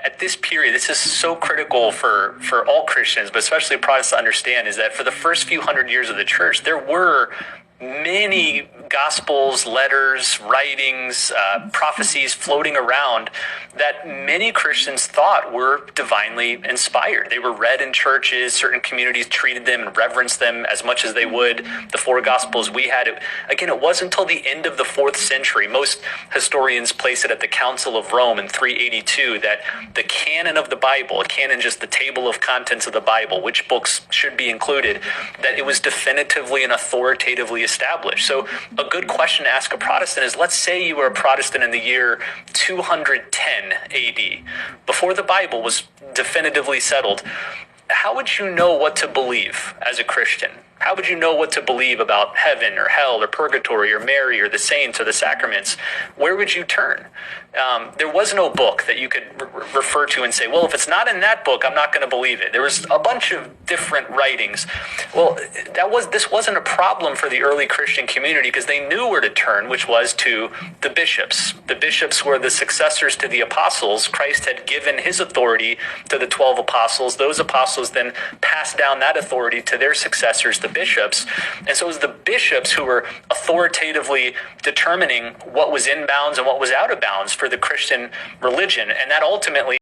at this period, this is so critical for all Christians, but especially Protestants to understand, is that for the first few hundred years of the church, there were many gospels, letters, writings, prophecies floating around that many Christians thought were divinely inspired. They were read in churches. Certain communities treated them and reverenced them as much as they would the four gospels we had. It wasn't until the end of the 4th century. Most historians place it at the Council of Rome in 382 that the canon of the Bible, canon just the table of contents of the Bible, which books should be included, that it was definitively and authoritatively established. So a good question to ask a Protestant is, let's say you were a Protestant in the year 210 AD, before the Bible was definitively settled. How would you know what to believe as a Christian? How would you know what to believe about heaven or hell or purgatory or Mary or the saints or the sacraments? Where would you turn? There was no book that you could refer to and say, well, if it's not in that book, I'm not going to believe it. There was a bunch of different writings. Well, this wasn't a problem for the early Christian community because they knew where to turn, which was to the bishops. The bishops were the successors to the apostles. Christ had given his authority to the 12 apostles. Those apostles then passed down that authority to their successors, the bishops. And so it was the bishops who were authoritatively determining what was in bounds and what was out of bounds for the Christian religion. And that ultimately